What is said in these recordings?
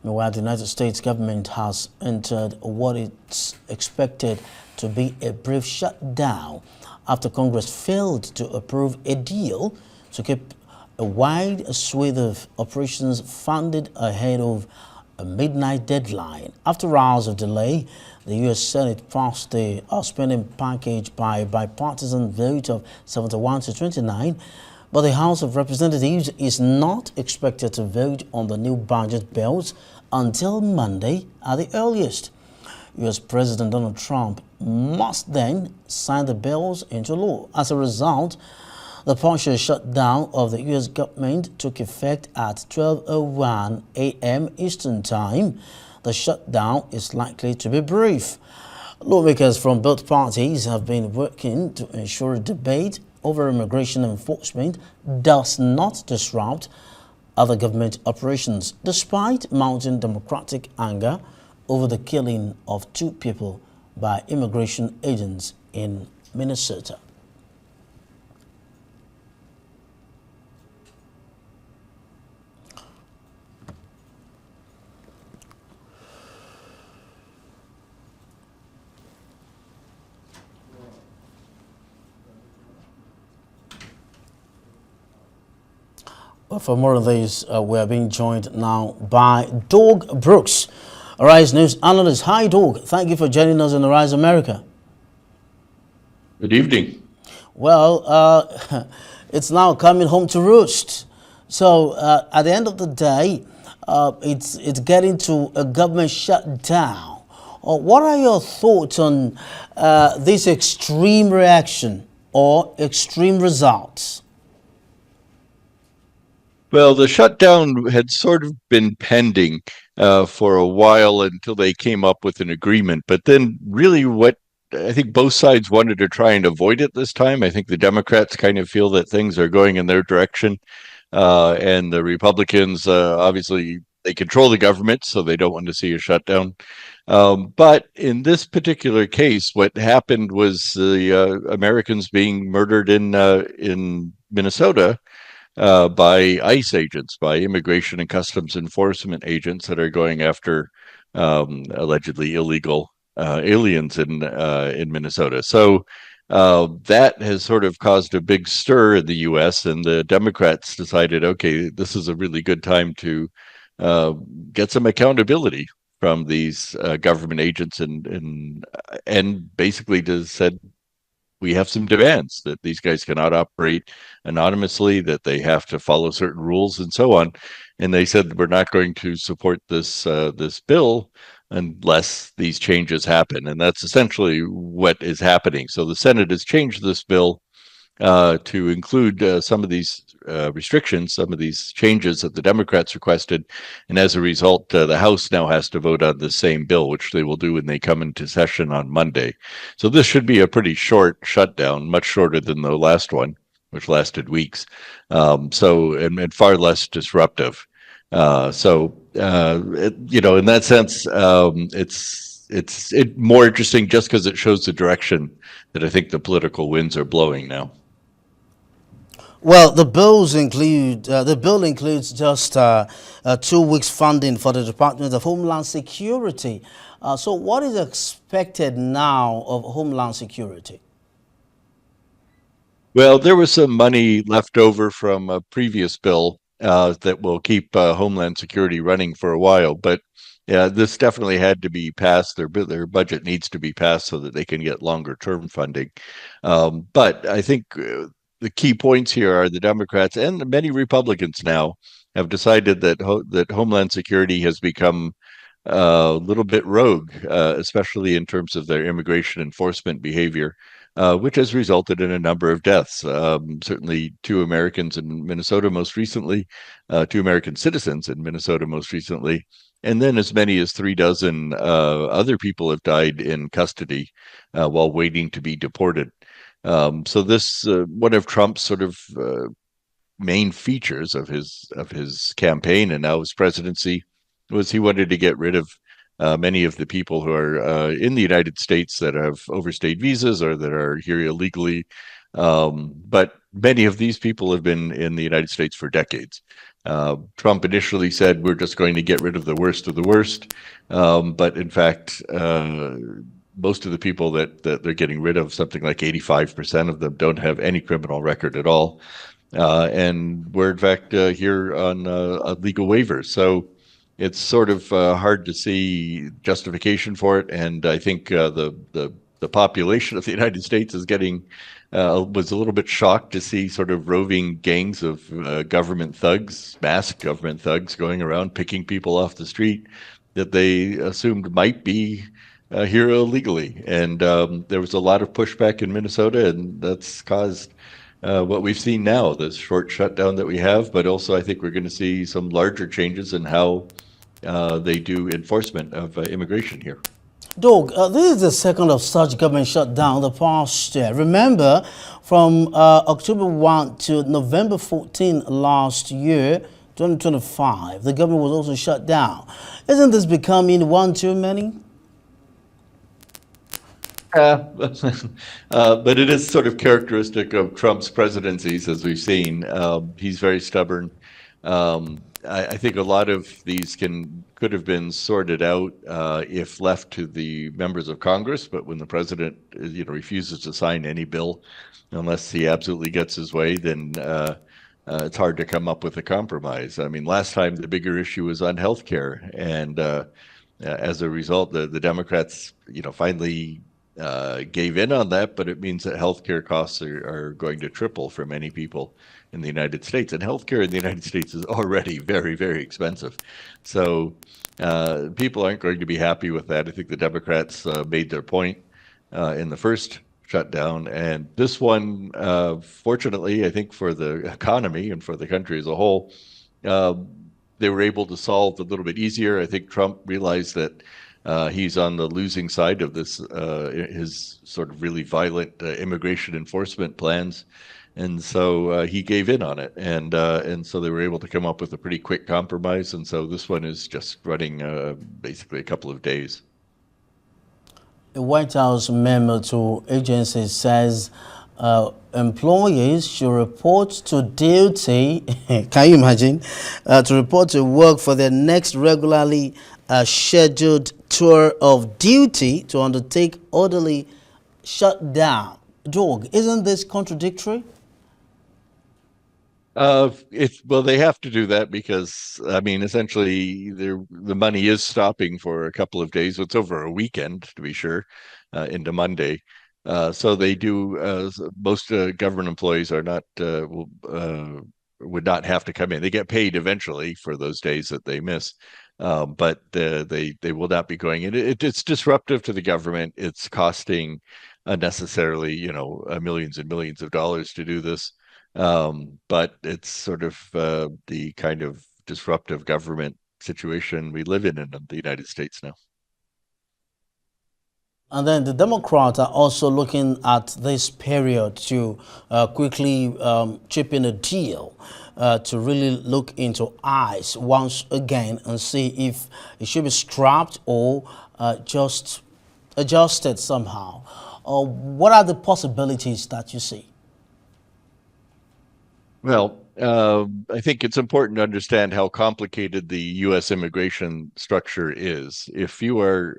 Meanwhile, the United States government has entered what is expected to be a brief shutdown after Congress failed to approve a deal to keep a wide swathe of operations funded ahead of a midnight deadline. After hours of delay, the U.S. Senate passed the spending package by bipartisan vote of 71 to 29, but the House of Representatives is not expected to vote on the new budget bills until Monday at the earliest. U.S. President Donald Trump must then sign the bills into law. As a result, the partial shutdown of the U.S. government took effect at 12:01 a.m. Eastern Time. The shutdown is likely to be brief. Lawmakers from both parties have been working to ensure debate over immigration enforcement does not disrupt other government operations, despite mounting Democratic anger over the killing of 2 people by immigration agents in Minnesota. Well, for more of these, we are being joined now by Doug Brooks, Arise News analyst. Hi, Doug. Thank you for joining us on Arise America. Good evening. Well, it's now coming home to roost. So, at the end of the day, it's getting to a government shutdown. What are your thoughts on this extreme reaction or extreme results? Well, the shutdown had sort of been pending for a while until they came up with an agreement. But then really what I think both sides wanted to try and avoid it this time. I think the Democrats kind of feel that things are going in their direction. And the Republicans, obviously, they control the government, so they don't want to see a shutdown. But in this particular case, what happened was the Americans being murdered in Minnesota by ICE agents, by Immigration and Customs Enforcement agents that are going after allegedly illegal aliens in Minnesota. So that has sort of caused a big stir in the U.S., and the Democrats decided, okay, this is a really good time to get some accountability from these government agents, and basically just said, we have some demands that these guys cannot operate anonymously, that they have to follow certain rules and so on. And they said, we're not going to support this bill unless these changes happen. And that's essentially what is happening. So the Senate has changed this bill to include some of these restrictions, some of these changes that the Democrats requested. And as a result, the House now has to vote on the same bill, which they will do when they come into session on Monday. So this should be a pretty short shutdown, much shorter than the last one, which lasted weeks. And far less disruptive. In that sense, it's more interesting just because it shows the direction that I think the political winds are blowing now. Well, the bill includes just 2 weeks funding for the Department of Homeland Security. So what is expected now of Homeland Security? Well, there was some money left over from a previous bill that will keep Homeland Security running for a while, but yeah, this definitely had to be passed. Their budget needs to be passed so that they can get longer term funding. But I think the key points here are the Democrats and many Republicans now have decided that Homeland Security has become a little bit rogue, especially in terms of their immigration enforcement behavior, which has resulted in a number of deaths. Certainly 2 Americans in Minnesota most recently, 2 American citizens in Minnesota most recently, and then as many as 36 other people have died in custody while waiting to be deported. So this one of Trump's sort of main features of his campaign and now his presidency was he wanted to get rid of many of the people who are in the United States that have overstayed visas or that are here illegally. But many of these people have been in the United States for decades. Trump initially said we're just going to get rid of the worst of the worst, but in fact, most of the people that they're getting rid of, something like 85% of them, don't have any criminal record at all, and we're in fact here on a legal waiver. So it's sort of hard to see justification for it, and I think the population of the United States is getting was a little bit shocked to see sort of roving gangs of government thugs, masked government thugs, going around picking people off the street that they assumed might be here illegally. And there was a lot of pushback in Minnesota, and that's caused what we've seen now, this short shutdown that we have. But also, I think we're going to see some larger changes in how they do enforcement of immigration here. Doug, this is the second of such government shutdown the past year. Remember, from October 1 to November 14 last year, 2025, the government was also shut down. Isn't this becoming one too many? Yeah, but it is sort of characteristic of Trump's presidencies, as we've seen. He's very stubborn. I think a lot of these could have been sorted out if left to the members of Congress, but when the president, refuses to sign any bill unless he absolutely gets his way, then it's hard to come up with a compromise. I mean, last time the bigger issue was on health care, and as a result, the Democrats, finally gave in on that, but it means that healthcare costs are going to triple for many people in the United States. And healthcare in the United States is already very, very expensive. So people aren't going to be happy with that. I think the Democrats made their point in the first shutdown. And this one, fortunately, I think for the economy and for the country as a whole, they were able to solve a little bit easier. I think Trump realized that he's on the losing side of this, his sort of really violent immigration enforcement plans, and so he gave in on it, and so they were able to come up with a pretty quick compromise. And so this one is just running basically a couple of days. A White House memo to agencies says employees should report to duty. Can you imagine? To report to work for their next regularly scheduled tour of duty to undertake orderly shutdown. Doug, isn't this contradictory? Well, they have to do that because, I mean, essentially, the money is stopping for a couple of days. It's over a weekend, to be sure, into Monday. So they do. Most government employees are not would not have to come in. They get paid eventually for those days that they miss, but they will not be going in. It's disruptive to the government. It's costing unnecessarily, millions and millions of dollars to do this. But it's sort of the kind of disruptive government situation we live in the United States now. And then the Democrats are also looking at this period to quickly chip in a deal to really look into ICE once again and see if it should be scrapped or just adjusted somehow. What are the possibilities that you see? Well, I think it's important to understand how complicated the U.S. immigration structure is. If you are,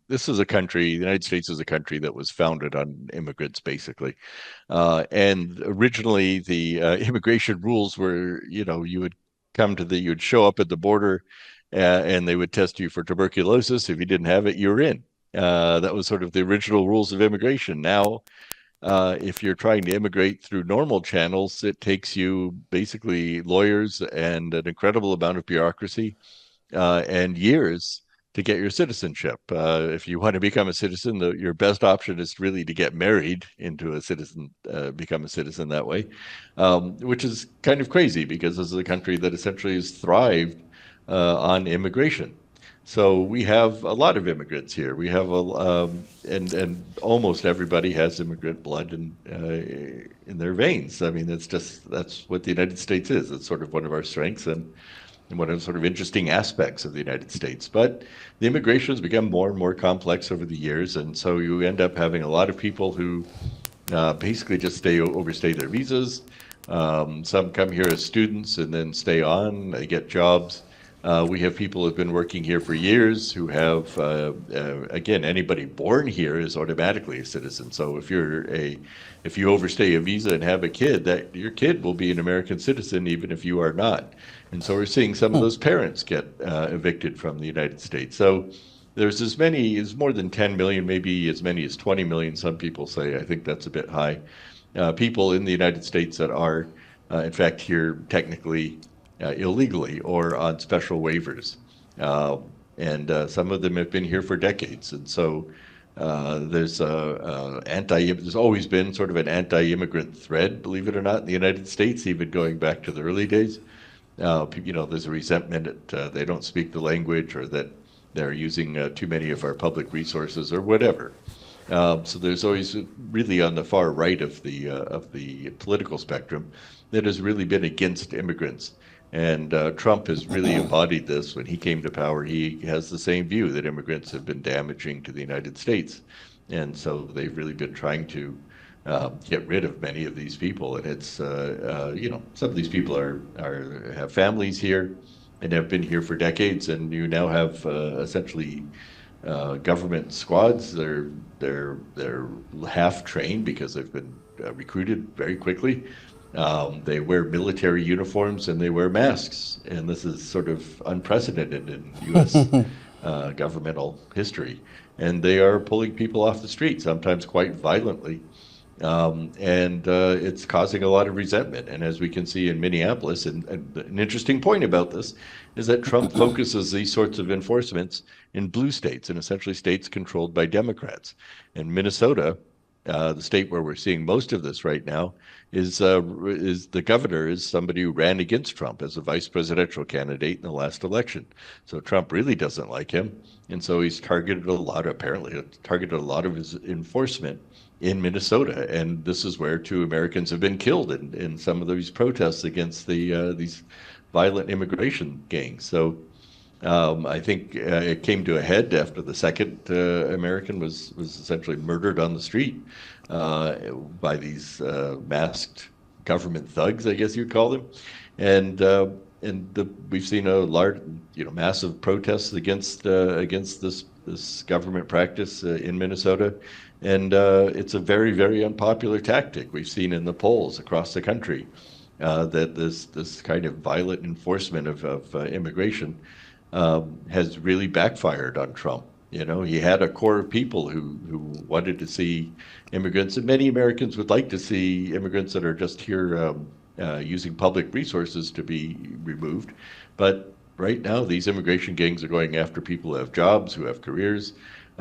this is a country, the United States is a country that was founded on immigrants, basically. And originally, the immigration rules were, you would you'd show up at the border and they would test you for tuberculosis. If you didn't have it, you were in. That was sort of the original rules of immigration. Now, if you're trying to immigrate through normal channels, it takes you basically lawyers and an incredible amount of bureaucracy and years to get your citizenship. If you want to become a citizen, your best option is really to get married into a citizen, become a citizen that way, which is kind of crazy because this is a country that essentially has thrived on immigration. So we have a lot of immigrants here. We have and almost everybody has immigrant blood in their veins. I mean, that's what the United States is. It's sort of one of our strengths and one of the sort of interesting aspects of the United States. But the immigration has become more and more complex over the years, and so you end up having a lot of people who basically just overstay their visas. Some come here as students and then stay on. They get jobs. We have people who've been working here for years who have, again, anybody born here is automatically a citizen. So if you overstay a visa and have a kid, that your kid will be an American citizen even if you are not. And so we're seeing some of those parents get evicted from the United States. So there's as more than 10 million, maybe as many as 20 million, some people say. I think that's a bit high. People in the United States that are, in fact, here technically illegally or on special waivers. Uh, and some of them have been here for decades. And so there's always been sort of an anti-immigrant thread, believe it or not, in the United States, even going back to the early days. There's a resentment that they don't speak the language or that they're using too many of our public resources or whatever. So there's always really on the far right of the political spectrum that has really been against immigrants. And Trump has really embodied this. When he came to power, he has the same view that immigrants have been damaging to the United States. And so they've really been trying to get rid of many of these people. And some of these people have families here and have been here for decades. And you now have essentially government squads. They're half trained because they've been recruited very quickly. They wear military uniforms and they wear masks, and this is sort of unprecedented in U.S. Governmental history. And they are pulling people off the street, sometimes quite violently. And it's causing a lot of resentment. And as we can see in Minneapolis, and an interesting point about this is that Trump focuses these sorts of enforcements in blue states and essentially states controlled by Democrats. And Minnesota, the state where we're seeing most of this right now, is the governor is somebody who ran against Trump as a vice presidential candidate in the last election. So Trump really doesn't like him, and so he's apparently targeted a lot of his enforcement in Minnesota, and this is where 2 Americans have been killed in some of these protests against these violent immigration gangs. So I think it came to a head after the second American was essentially murdered on the street by these masked government thugs, I guess you'd call them, and we've seen a large, massive protests against this government practice in Minnesota, and it's a very, very unpopular tactic. We've seen in the polls across the country that this kind of violent enforcement of immigration has really backfired on Trump. He had a core of people who wanted to see immigrants, and many Americans would like to see immigrants that are just here using public resources to be removed. But right now, these immigration gangs are going after people who have jobs, who have careers,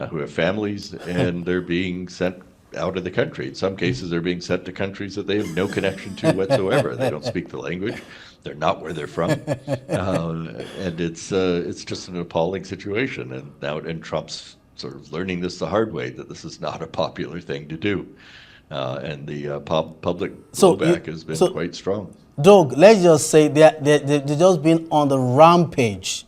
who have families, and they're being sent out of the country. In some cases, they're being sent to countries that they have no connection to whatsoever. They don't speak the language. They're not where they're from, and it's just an appalling situation. And Trump's sort of learning this the hard way, that this is not a popular thing to do, and the public blowback has been quite strong. Doug, let's just say they're just been on the rampage.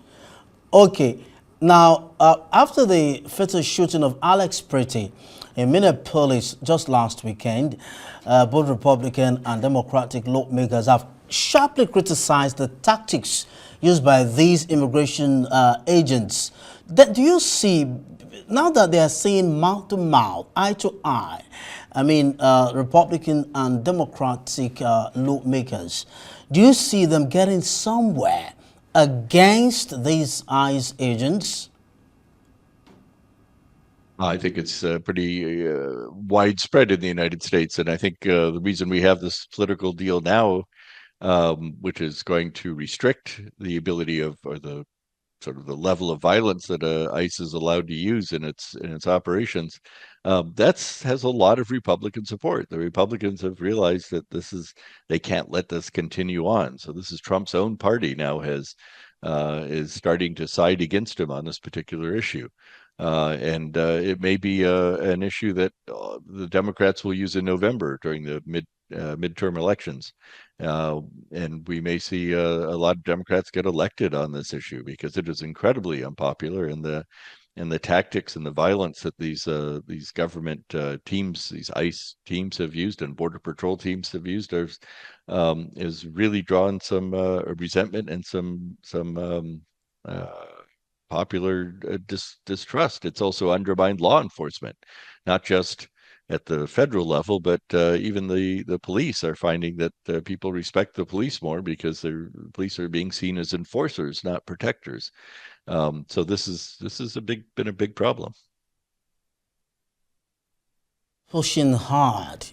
Okay, now after the fatal shooting of Alex Pretty in Minneapolis just last weekend, both Republican and Democratic lawmakers have sharply criticized the tactics used by these immigration agents. Do you see, now that they are saying mouth to mouth, eye to eye, Republican and Democratic lawmakers, do you see them getting somewhere against these ICE agents? I think it's pretty widespread in the United States, and I think the reason we have this political deal now, which is going to restrict the ability of, or the sort of the level of violence that ICE is allowed to use in its operations, has a lot of Republican support. The Republicans have realized that they can't let this continue on. So this is Trump's own party now is starting to side against him on this particular issue. And it may be an issue that the Democrats will use in November during the midterm elections. And we may see a lot of Democrats get elected on this issue because it is incredibly unpopular. And and the tactics and the violence that these government teams, these ICE teams have used and Border Patrol teams have used, is really drawn some resentment and some uh, popular distrust. It's also undermined law enforcement, not just at the federal level, but even the police are finding that people respect the police more because the police are being seen as enforcers, not protectors. So this is been a big problem. Pushing hard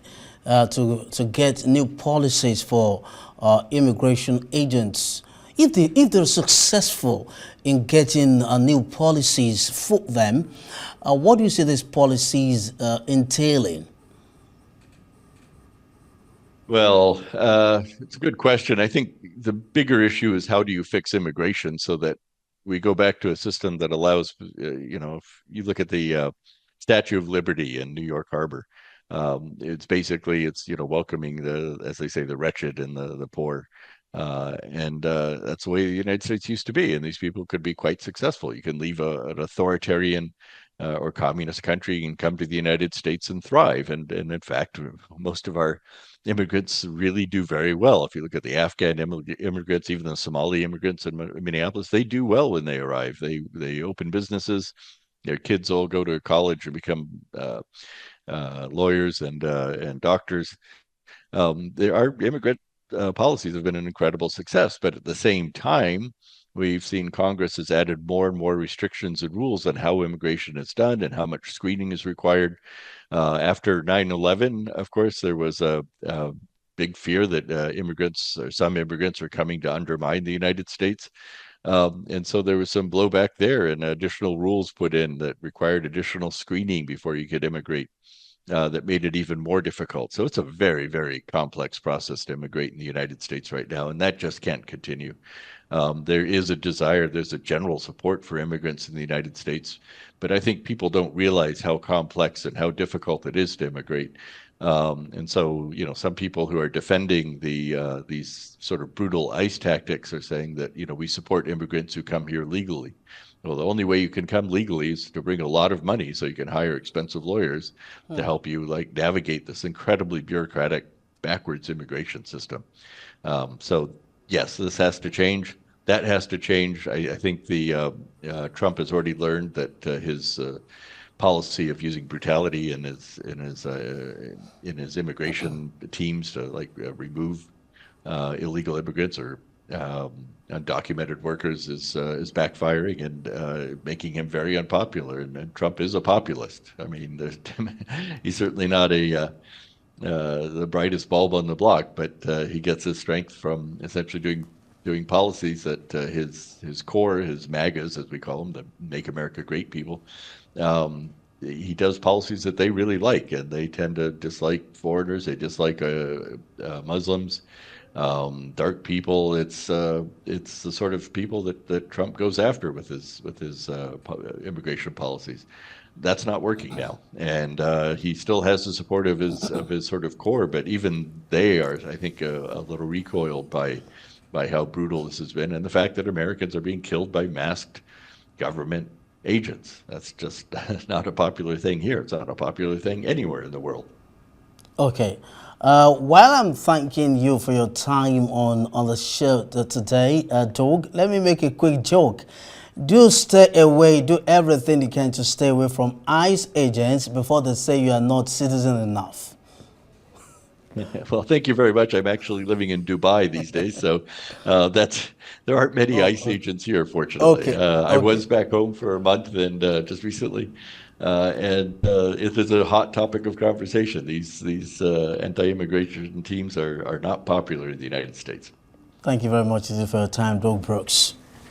to get new policies for immigration agents. If they're successful in getting new policies for them, what do you see these policies entailing? Well, it's a good question. I think the bigger issue is how do you fix immigration so that we go back to a system that allows, if you look at the Statue of Liberty in New York Harbor, it's basically welcoming as they say, the wretched and the poor. And that's the way the United States used to be. And these people could be quite successful. You can leave an authoritarian or communist country and come to the United States and thrive. And in fact, most of our immigrants really do very well. If you look at the Afghan immigrants, even the Somali immigrants in Minneapolis, they do well when they arrive. They open businesses. Their kids all go to college and become lawyers and doctors. There are immigrant policies have been an incredible success, but at the same time, we've seen Congress has added more and more restrictions and rules on how immigration is done and how much screening is required. After 9/11, of course, there was a big fear that immigrants or some immigrants are coming to undermine the United States. And so there was some blowback there and additional rules put in that required additional screening before you could immigrate. That made it even more difficult. So it's a very, very complex process to immigrate in the United States right now, and that just can't continue. There is a desire, there's a general support for immigrants in the United States, but I think people don't realize how complex and how difficult it is to immigrate. And so, some people who are defending these sort of brutal ICE tactics are saying that, we support immigrants who come here legally. Well, the only way you can come legally is to bring a lot of money so you can hire expensive lawyers to help you navigate this incredibly bureaucratic, backwards immigration system. So yes, this has to change. That has to change. I think the Trump has already learned that his policy of using brutality in his immigration teams to remove illegal immigrants or undocumented workers is backfiring and making him very unpopular. And Trump is a populist. I mean, he's certainly not the brightest bulb on the block, but he gets his strength from essentially doing policies that his core, his MAGAs, as we call them, the Make America Great people. He does policies that they really like, and they tend to dislike foreigners. They dislike Muslims, dark people. It's the sort of people that Trump goes after with his immigration policies. That's not working now, and he still has the support of his sort of core, but even they are, I think, a little recoiled by how brutal this has been, and the fact that Americans are being killed by masked government agents. That's just not a popular thing here. It's not a popular thing anywhere in the world. Okay. While I'm thanking you for your time on the show today, Doug, let me make a quick joke. Do stay away, do everything you can to stay away from ICE agents before they say you are not citizen enough. Well, thank you very much. I'm actually living in Dubai these days, so there aren't many ICE agents here, fortunately. Okay, I was okay. back home for a month and just recently, and it is a hot topic of conversation. These anti-immigration teams are not popular in the United States. Thank you very much for your time, Doug Brooks.